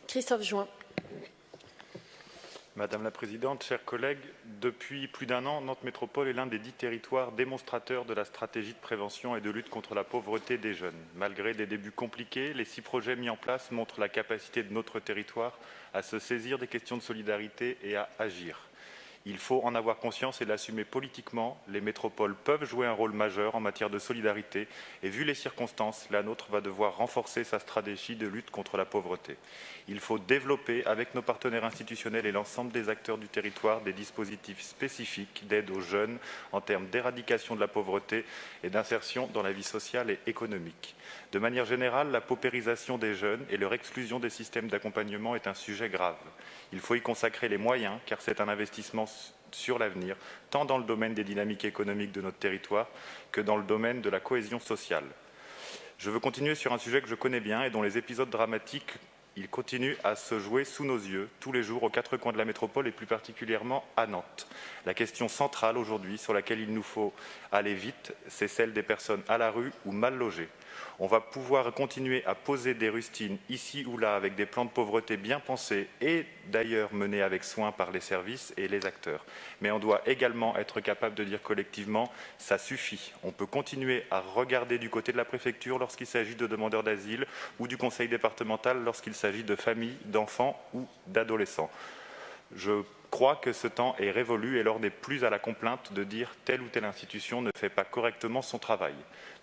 Christophe Join. Madame la Présidente, chers collègues, depuis plus d'un an, Nantes Métropole est l'un des 10 territoires démonstrateurs de la stratégie de prévention et de lutte contre la pauvreté des jeunes. Malgré des débuts compliqués, les 6 projets mis en place montrent la capacité de notre territoire à se saisir des questions de solidarité et à agir. Il faut en avoir conscience et l'assumer politiquement. Les métropoles peuvent jouer un rôle majeur en matière de solidarité et vu les circonstances, la nôtre va devoir renforcer sa stratégie de lutte contre la pauvreté. Il faut développer avec nos partenaires institutionnels et l'ensemble des acteurs du territoire des dispositifs spécifiques d'aide aux jeunes en termes d'éradication de la pauvreté et d'insertion dans la vie sociale et économique. De manière générale, la paupérisation des jeunes et leur exclusion des systèmes d'accompagnement est un sujet grave. Il faut y consacrer les moyens car c'est un investissement sur l'avenir, tant dans le domaine des dynamiques économiques de notre territoire que dans le domaine de la cohésion sociale. Je veux continuer sur un sujet que je connais bien et dont les épisodes dramatiques continuent à se jouer sous nos yeux, tous les jours, aux 4 coins de la métropole et plus particulièrement à Nantes. La question centrale aujourd'hui, sur laquelle il nous faut aller vite, c'est celle des personnes à la rue ou mal logées. On va pouvoir continuer à poser des rustines ici ou là avec des plans de pauvreté bien pensés et d'ailleurs menés avec soin par les services et les acteurs. Mais on doit également être capable de dire collectivement « ça suffit ». On peut continuer à regarder du côté de la préfecture lorsqu'il s'agit de demandeurs d'asile ou du conseil départemental lorsqu'il s'agit de familles, d'enfants ou d'adolescents. Je crois que ce temps est révolu et l'heure n'est plus à la complainte de dire telle ou telle institution ne fait pas correctement son travail.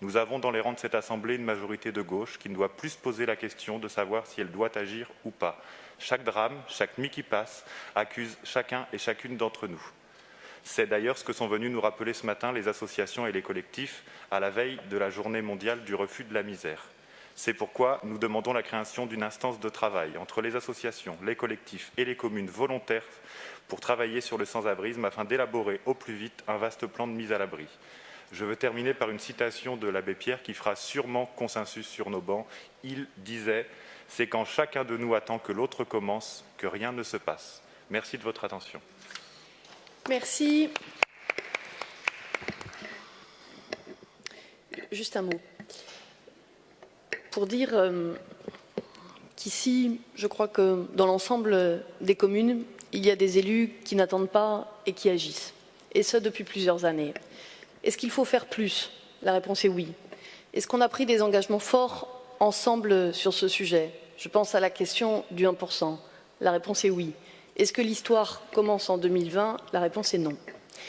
Nous avons dans les rangs de cette Assemblée une majorité de gauche qui ne doit plus se poser la question de savoir si elle doit agir ou pas. Chaque drame, chaque nuit qui passe, accuse chacun et chacune d'entre nous. C'est d'ailleurs ce que sont venus nous rappeler ce matin les associations et les collectifs à la veille de la Journée mondiale du refus de la misère. C'est pourquoi nous demandons la création d'une instance de travail entre les associations, les collectifs et les communes volontaires pour travailler sur le sans-abrisme afin d'élaborer au plus vite un vaste plan de mise à l'abri. Je veux terminer par une citation de l'abbé Pierre qui fera sûrement consensus sur nos bancs. Il disait « C'est quand chacun de nous attend que l'autre commence que rien ne se passe ». Merci de votre attention. Merci. Juste un mot. Pour dire qu'ici, je crois que dans l'ensemble des communes, il y a des élus qui n'attendent pas et qui agissent. Et ce, depuis plusieurs années. Est-ce qu'il faut faire plus? La réponse est oui. Est-ce qu'on a pris des engagements forts ensemble sur ce sujet? Je pense à la question du 1%. La réponse est oui. Est-ce que l'histoire commence en 2020? La réponse est non.